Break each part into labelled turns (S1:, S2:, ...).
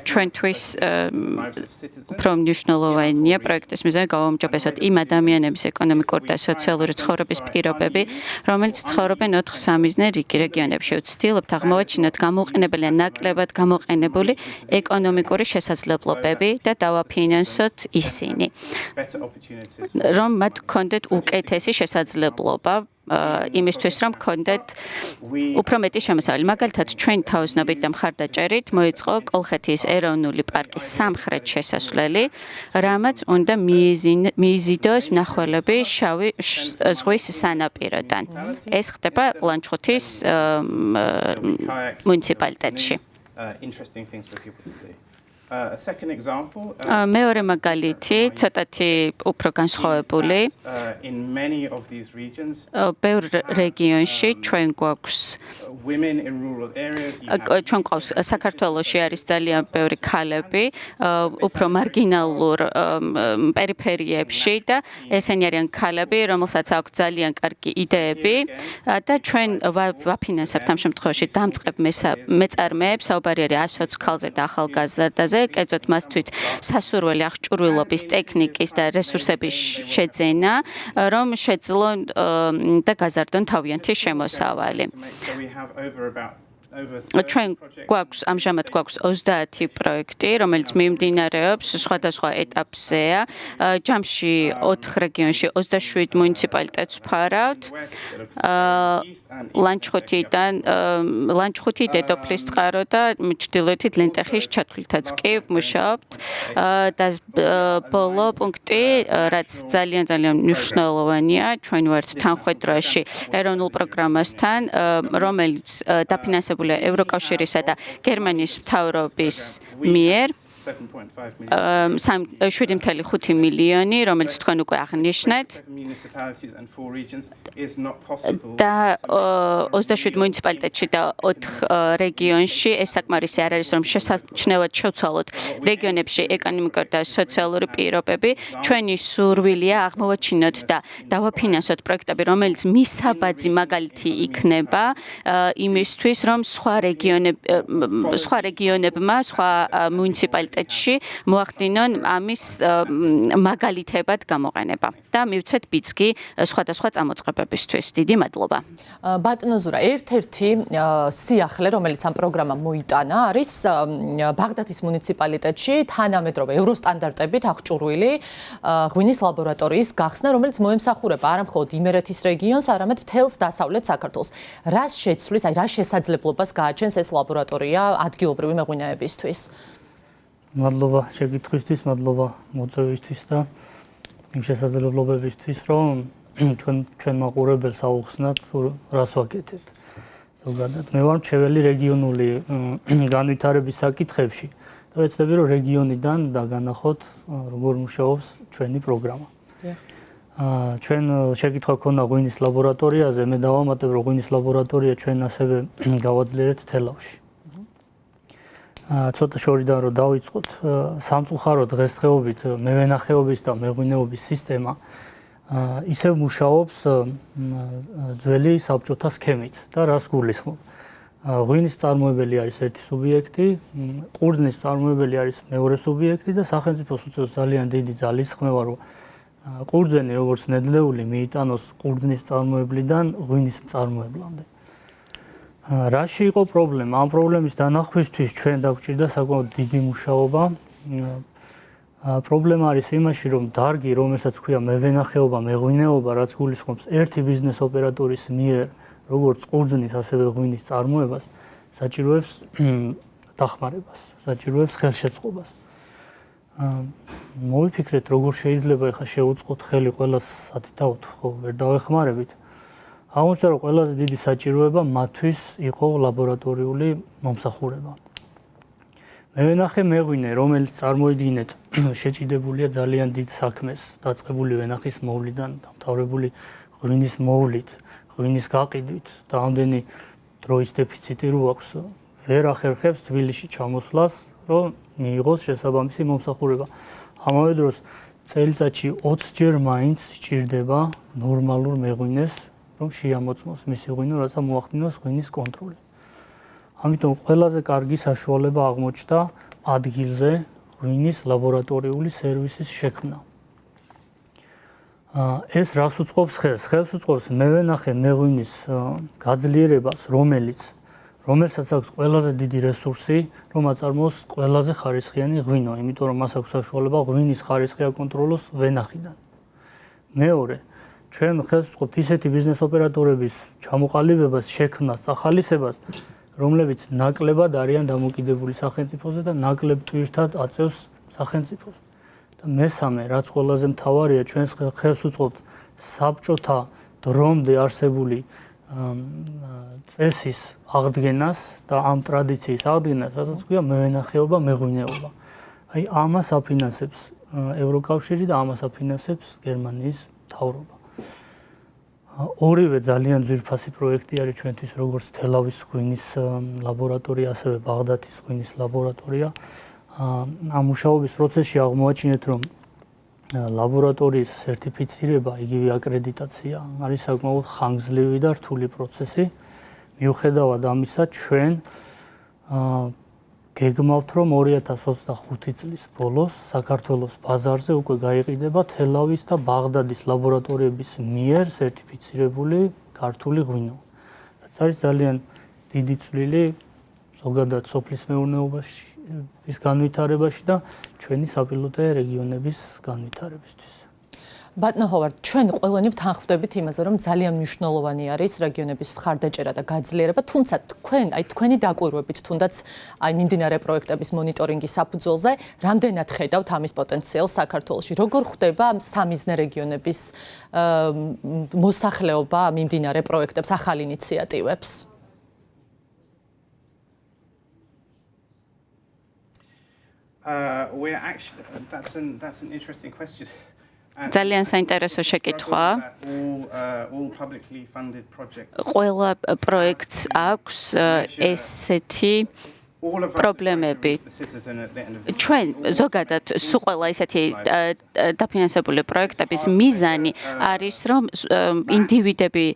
S1: ჩვენთვის უფრო მნიშვნელოვანია პროექტის მიზანი გავაუმჯობესოთ იმ ადამიანების ეკონომიკური და სოციალური ცხოვრების პირობები, რომელიც ცხოვრობენ 4 სამიზნე რეგიონებში. ვცდილობთ აღმოვაჩინოთ გამოუყენებელი ან ნაკლებად გამოყენებული ეკონომიკური შესაძლებლობები და დავაფინანსოთ ისინი, რომ მათ გქონდეთ უკეთესი შესაძლებლობა იმისთვის, რომ გქონდეთ უფრო მეტი შემოსავალი. მაგალითად, ჩვენ თავისნობით და მხარდაჭერით მოიწყო კოლხეთის ეროვნული პარკის სამხრეთ შესასვლელი, რამაც უნდა მიიზიდოს მნახველები შავი ზღვის სანაპიროდან. ეს ხდება ლანჩხუთის მუნიციპალიტეტში. მეორე მაგალითი, ცოტათი უფრო განსხვავებული. ბევრ რეგიონში ჩვენ გვაქვს საქართველოში არის ძალიან ბევრი ქალები, უფრო მარგინალურ პერიფერიებში და ესენი არიან ქალები, რომელსაც აქვს ძალიან კარგი იდეები და ჩვენ ვაფინანსებთ ამ შემთხვევაში დამწყებ მეწარმეებს, საუბარი არის 120 ქალზე და ახალგაზრდაზე. კერძოდ მასთვის სასურველი აღჭურვილობის ტექნიკის და რესურსების შეძენა, რომ შეძლონ და გაზარდონ თავიანთი შემოსავალი. ჩვენ ამჟამად გვაქვს 30 პროექტი, რომელიც მიმდინარეობს სხვადასხვა ეტაპზეა. ჯამში 4 რეგიონში 27 მუნიციპალიტეტს ვფარავთ. ლანჩხუთი, დედოფლისწყარო და ჩრდილოეთით ლენტეხის ჩათვლითაც კი ვმუშაობთ. და ბოლო პუნქტი, რაც ძალიან მნიშვნელოვანია, ჩვენ ვართ თანხვედროში ეროვნულ პროგრამასთან, რომელიც დაფინანსებულია ევროკავშირისა და გერმანიის მთავრობის მიერ 7.5 მილიონი, რომელიც თქვენ უკვე აღნიშნეთ. და 27 მუნიციპალიტეტში და 4 რეგიონში ეს საკმარისი არ არის, რომ შესაჩნევად შევცვალოთ რეგიონებში ეკონომიკური და სოციალური პირობები. ჩვენი სურვილია აღმოვაჩინოთ და დავაფინანსოთ პროექტები, რომელიც მისაბაძი მაგალითი იქნება იმისთვის, რომ სხვა რეგიონებმა, სხვა მუნიციპალიტეტებში მოახდინონ ამის მაგალითებად გამოყენება და მივცეთ ბიძგი სხვადასხვა წამოწყებებისთვის. დიდი მადლობა.
S2: ბატონო ზურა, ერთ-ერთი სიახლე, რომელიც ამ პროგრამამ მოიტანა, არის ბაღდათის მუნიციპალიტეტში თანამედროვე ევროსტანდარტებით აღჭურვილი ღვინის ლაბორატორიის გახსნა, რომელიც მოემსახურება არა მხოლოდ იმერეთის რეგიონს, არამედ მთელს დასავლეთ საქართველოს. რას შეცვლის, რა შესაძლებლობას გააჩენს ეს ლაბორატორია ადგილობრივი მეღვინეებისთვის?
S3: მადლობა შეკითხვისთვის, მადლობა მოწვევისთვის და იმ შესაძლებლობებისთვის, რომ ჩვენ მაყურებელს აუხსნათ, რას ვაკეთებთ. ზოგადად, მე ვარ მრჩეველი რეგიონული განვითარების საკითხებში და ვეცდები, რომ რეგიონიდან დაგანახოთ, როგორ მუშაობს ჩვენი პროგრამა. ჩვენ შეკითხვა ქონდა ღვინის ლაბორატორიაზე, მე დავამატებ, რომ ღვინის ლაბორატორია ჩვენ ასევე გავაძლიერეთ თელავში. ცოტა შორიდან რომ დავიწყოთ, სამწუხაროდ დღესდღეობით მევენახეობის და მეღვინეობის სისტემა ისევ მუშაობს ძველი საბჭოთა სქემით და რას გულისხმობ. ღვინის წარმოებელი არის ერთი სუბიექტი, ყურძნის წარმოებელი არის მეორე სუბიექტი და სახელმწიფოს უწევს ძალიან დიდი ძალისხმევა, რომ ყურძენი როგორც ნედლეული მიიტანოს ყურძნის წარმოებლიდან ღვინის მწარმოებლამდე. რაში იყო პრობლემა? ამ პრობლემის დანახვისთვის ჩვენ დაგვჭირდა საკმაოდ დიდი მუშაობა. პრობლემა არის იმაში, რომ დარგი, რომელსაც ქვია მევენახეობა, მეღვინეობა, რაც გულისხმობს ერთი ბიზნეს ოპერატორის მიერ, როგორც ყურძნის, ასევე ღვინის წარმოებას, საჭიროებს დახმარებას, საჭიროებს ხელშეწყობას. მოვიფიქრეთ, როგორ შეიძლება ახლა შევუწყოთ ხელი ყველას სათითაოდ, ხო, ვერ დავეხმარებით. აღმოჩნდა, რომ ყველაზე დიდი საჭიროება მათთვის იყო ლაბორატორიული მომსახურება. მევენახე მეღვინე, რომელიც წარმოიდგინეთ, შეჭიდებულია ძალიან დიდ საქმეს, დაწყებული ვენახის მოვლიდან, დამთავრებული ღვინის მოვლით, ღვინის გაყიდვით და ამდენი დროის დეფიციტი რო აქვს, ვერ ახერხებს თბილისში ჩამოსვლას, რომ მიიღოს შესაბამისი მომსახურება. ამავე დროს წელიწადში 20 ჯერ მაინც სჭირდება ნორმალურ მეღვინეს, რომ შეამოწმოს მისი ღვინო, რათა მოახდინოს ღვინის კონტროლი. ამიტომ ყველაზე კარგი საშუალება აღმოჩნდა ადგილზე ღვინის ლაბორატორიული სერვისის შექმნა. ეს რას უწყობს ხელს? ხელს უწყობს მე ვენახე მეღვინის გაძლიერებას, რომელსაც აქვს ყველაზე დიდი რესურსი, რომ აწარმოოს ყველაზე ხარისხიანი ღვინო, იმიტომ რომ მას აქვს საშუალება ღვინის ხარისხი აკონტროლოს ვენახიდან. მეორე, ჩვენ ხელს უწყობთ ისეთი ბიზნეს ოპერატორების ჩამოყალიბებას, შექმნას, ახალისებას, რომლებიც ნაკლებად არიან დამოკიდებული სახელმწიფოზე და ნაკლებ ტვირთად აწევს სახელმწიფოს. და მესამე, რაც ყველაზე მთავარია, ჩვენ ხელს უწყობთ საბჭოთა დრომდე არსებული წესის აღდგენას და ამ ტრადიციის აღდგენას, რასაც ქვია მევენახეობა, მეღვინეობა. აი ამას აფინანსებს ევროკავშირი და ამას აფინანსებს გერმანიის მთავრობა. ორივე ძალიან ძვირფასი პროექტი არის ჩვენთვის, როგორც თელავის ღვინის ლაბორატორია, ასევე ბაღდათის ღვინის ლაბორატორია. ამ მუშაობის პროცესში აღმოაჩინეთ, რომ ლაბორატორიის სერტიფიცირება, იგივე აკრედიტაცია არის საკმაოდ ხანგრძლივი და რთული პროცესი. მიუხედავად ამისა, ჩვენ გეგმავთ, რომ 2025 წლის ბოლოს საქართველოს ბაზარზე უკვე გაიყიდება თელავის და ბაღდადის ლაბორატორიების მიერ სერტიფიცირებული ქართული ღვინო. რაც არის ძალიან დიდი წვლილი ზოგადად სოფლის მეურნეობაში ის განვითარებაში და ჩვენი საპილოტე რეგიონების განვითარებისთვის.
S2: ბატონო ჰოვარდ, ჩვენ ყველანი ვთანხმდებით იმაზე, რომ ძალიან მნიშვნელოვანი არის რეგიონების მხარდაჭერა და გაძლიერება, თუმცა თქვენი დაკვირვებით თუნდაც მიმდინარე პროექტების მონიტორინგის საფუძველზე, რამდენად ხედავთ ამის პოტენციალს საქართველოში? როგორ ხვდება სამიზნე რეგიონების მოსახლეობა მიმდინარე პროექტებს, ახალ ინიციატივებს?
S4: That's an interesting question.
S1: ძალიან საინტერესო შეკითხვა. ყველა პროექტს აქვს ესეთი პრობლემები. ჩვენ ზოგადად სულ ყველა ისეთი დაფინანსებული პროექტების მიზანი არის, რომ ინდივიდები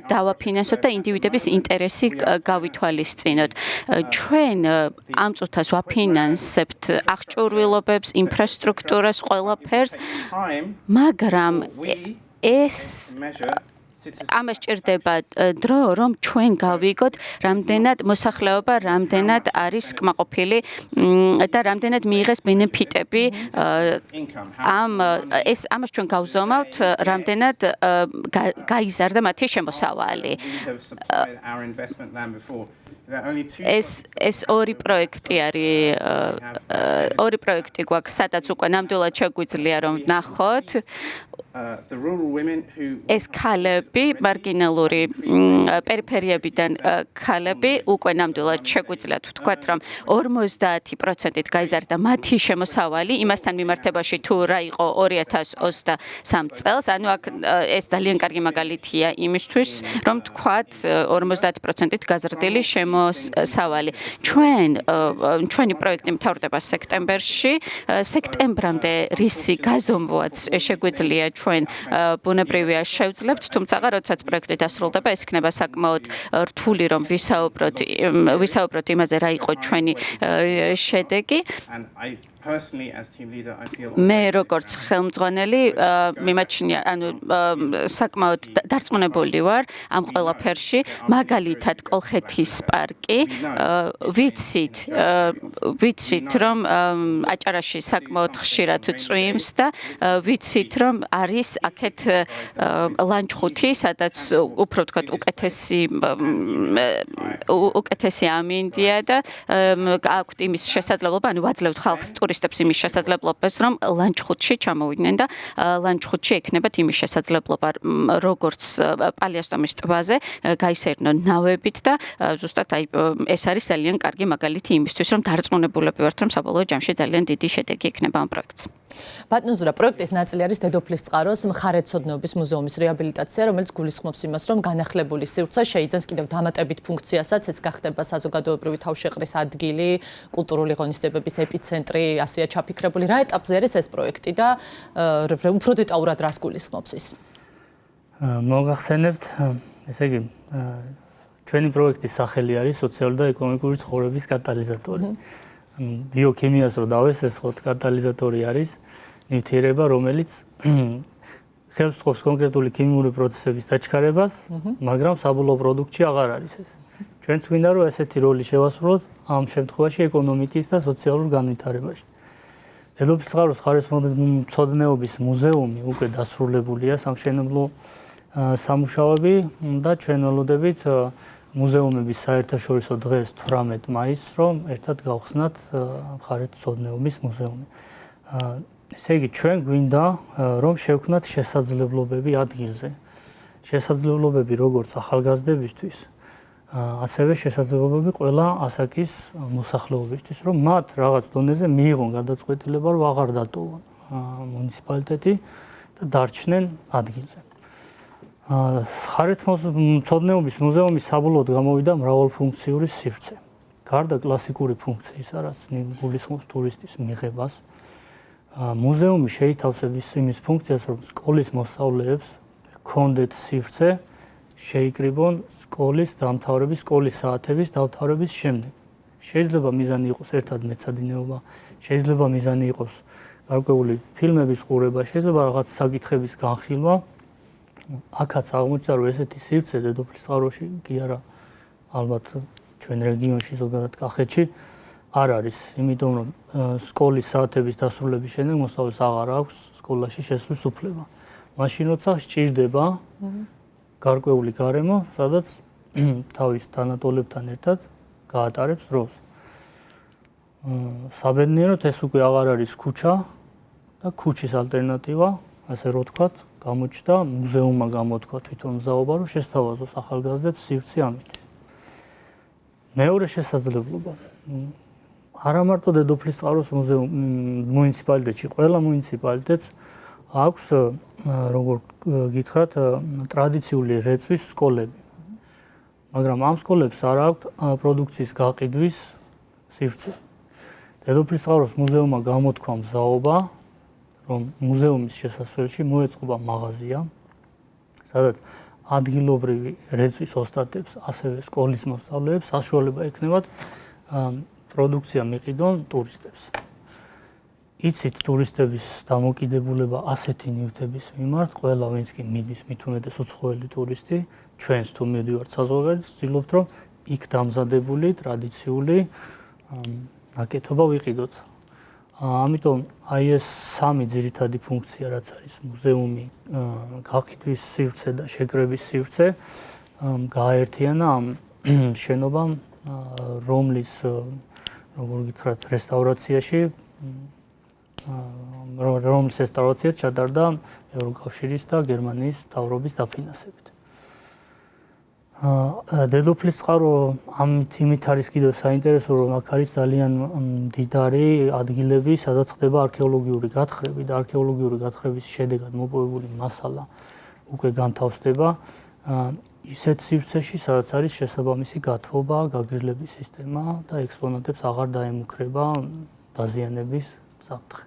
S1: დავაფინანსოთ და ინდივიდების ინტერესი გავითვალისწინოთ. ჩვენ ამ წუთას ვაფინანსებთ აღჭურვილობებს, ინფრასტრუქტურას, ყველაფერს, მაგრამ ეს ამას ჭირდება დრო, რომ ჩვენ გავიგოთ, რამდენად მოსახლეობა, რამდენად არის კმაყოფილი და რამდენად მიიღეს ბენეფიტები. ამას ჩვენ გავზომავთ, რამდენად გაიზარდა მათი შემოსავალი. ეს ორი პროექტი არის, ორი პროექტი გვაქვს, სადაც უკვე ნამდვილად შეგვიძლია რომ ვნახოთ. ეს ქალები, მარგინალური პერიფერიებიდან ქალები უკვე ნამდვილად შეგვიძლიათ ვთქვათ, რომ 50%-ით გაიზარდა მათი შემოსავალი იმასთან მიმართებაში თუ რა იყო 2023 წელს. ანუ აქ ეს ძალიან კარგი მაგალითია იმისთვის, რომ ვთქვათ 50%-ით გაზრდილი შემოსავალი. ჩვენი პროექტი მთავრდება სექტემბერში. სექტემბრამდე რისი გაზომვაც შეგვიძლია ჩვენ ბუნებრივია შევძლებთ, თუმცა როდესაც პროექტი დასრულდება, ეს იქნება საკმაოდ რთული, რომ ვისაუბროთ იმაზე, რა იყო ჩვენი შედეგი. მე როგორც ხელმძღვანელი მიმაჩნია, საკმაოდ დარწმუნებული ვარ ამ ყველაფერში, მაგალითად კოლხეთის პარკი, ვიცით, რომ აჭარაში საკმაოდ ხშირად წვიმს და ვიცით, რომ არის აქეთ ლანჩხუთი, სადაც უფრო ვთქვათ უკეთესი ამინდია და აქვთ იმის შესაძლებლობა, ანუ ვაძლევთ ხალხს ტურისტებს იმის შესაძლებლობას, რომ ლანჩხუთში ჩამოვიდნენ და ლანჩხუთში ექნებათ იმის შესაძლებლობა, როგორც პალიასტომის ტბაზე გაისერნონ ნავებით და ზუსტად ეს არის ძალიან კარგი მაგალითი იმისთვის, რომ დარწმუნებულები ვართ, რომ საბოლოო ჯამში ძალიან დიდი შედეგი ექნება ამ პროექტს.
S2: ბატონო ზურა, პროექტის ნაწილი არის დედოფლის წყაროს მხარეთმცოდნეობის მუზეუმის რეაბილიტაცია, რომელიც გულისხმობს იმას, რომ განახლებული სივრცე შეიძენს კიდევ დამატებით ფუნქციასაც, ეს გახდება საზოგადოებრივი თავშეყრის ადგილი, კულტურული ღონისძიებების ეპიცენტრი, ასეა ჩაფიქრებული. რა ეტაპზე არის ეს პროექტი და უფრო დეტალურად რას გულისხმობს ის?
S3: მოგახსენებთ, ესე იგი, ჩვენი პროექტის სახელი არის სოციალური და ეკონომიკური ცხოვრების კატალიზატორი. ბიოქიმიას რო დავესესხოთ, კატალიზატორი არის ნივთიერება, რომელიც ხელს უწყობს კონკრეტული ქიმიური პროცესების დაჩქარებას, მაგრამ საბოლოო პროდუქტში აღარ არის ეს. ჩვენც გვინდა რომ ესეთი როლი შევასრულოთ ამ შემთხვევაში ეკონომიკის და სოციალურ განვითარებაში. დედოფლის წყაროს ხარისხმობრივი მუზეუმი უკვე დასრულებულია სამშენებლო სამუშაოები და ჩვენ ველოდებით მუზეუმების საერთაშორისო დღეს 18 მაისს რომ ერთად გავხსნათ ხარისხმობრივი მუზეუმი. ესე იგი ჩვენ გვინდა რომ შევქმნათ შესაძლებლობები ადგილზე. შესაძლებლობები როგორც ახალგაზრდებისთვის, ასევე შესაძლებლობები ყველა ასაკის მოსახლეობისთვის, რომ მათ რაღაც დონეზე მიიღონ გადაწყვეტილება, რომ აღარ დატოვონ მუნიციპალიტეტი და დარჩნენ ადგილზე. ხარისხმობრივი მუზეუმის საბოლოოდ გამოვიდა მრავალფუნქციური სივრცე. გარდა კლასიკური ფუნქციისა, რაც გულისხმობს ტურისტის მიღებას, მუზეუმი შეითავსებს იმის ფუნქციას, რომ სკოლის მოსწავლეებს ჰქონდეთ სივრცე შეიკრიბონ სკოლის დამთავრების, სკოლის საათების დამთავრების შემდეგ. შეიძლება მიზანი იყოს ერთად მეცადინეობა, შეიძლება მიზანი იყოს გარკვეული ფილმების ყურება, შეიძლება რაღაც საკითხების განხილვა. აქაც აღმოჩნდა, რომ ესეთი სივრცე დედოფლის წყაროში კი არა, ალბათ ჩვენ რეგიონში, ზოგადად კახეთში არ არის, იმიტომ რომ სკოლის საათების დასრულების შემდეგ მოსწავლეს აღარ აქვს სკოლაში შესვლის უფლება. მაშინ როცა სჭირდება გარკვეული გარემო, სადაც თავის თანატოლებთან ერთად გაატარებს დროს. საბედნიეროდ ეს უკვე აღარ არის ქუჩა და ქუჩის ალტერნატივა, ასე რო ვთქვათ, გამოჩნდა მუზეუმმა გამოთქვა თვითონ მზაობა, რომ შესთავაზოს ახალგაზრდებს სივრცე ამისთვის. მეორე შესაძლებლობა არა მარტო დედოფლის წყაროს მუნიციპალიტეტში, ყველა მუნიციპალიტეტს აქვს, როგორ გითხრათ, ტრადიციული რეწვის სკოლები. მაგრამ ამ სკოლებს არ აქვთ პროდუქციის გაყიდვის სივრცე. დედოფლის წყაროს მუზეუმმა გამოთქვა მზაობა, რომ მუზეუმის შესასვლელში მოეწყობა მაღაზია, სადაც ადგილობრივი რეწვის ოსტატებს, ასევე სკოლის მოსწავლეებს საშუალება ექნებათ პროდუქცია მიყიდონ ტურისტებს. იცით ტურისტების დამოკიდებულება ასეთი ნივთების მიმართ, ყველა ვინც კი მიდის, მით უმეტეს უცხოელი ტურისტი, ჩვენც თუ მივდივართ საზღვარგარეთ, ვცდილობთ, რომ იქ დამზადებული ტრადიციული ნაკეთობა ვიყიდოთ. ამიტომ აი ეს სამი ძირითადი ფუნქცია, რაც არის მუზეუმი, გაყიდვის სივრცე და შეკრების სივრცე, გააერთიანა ამ შენობამ, რომლის როგორ გითხრათ, რესტავრაციაში რომლის რესტავრაციაც ჩატარდა ევროკავშირის და გერმანიის მთავრობის დაფინანსებით. დედოფლის წყარო ამით იმით არის კიდევ საინტერესო, რომ აქ არის ძალიან მდიდარი ადგილები, სადაც ხდება არქეოლოგიური გათხრები და არქეოლოგიური გათხრების შედეგად მოპოვებული მასალა უკვე განთავსდება ისეთ სივრცეში, სადაც არის შესაბამისი გათბობა, გაგრილების სისტემა და ექსპონატებს აღარ დაემუქრება დაზიანების საფრთხე.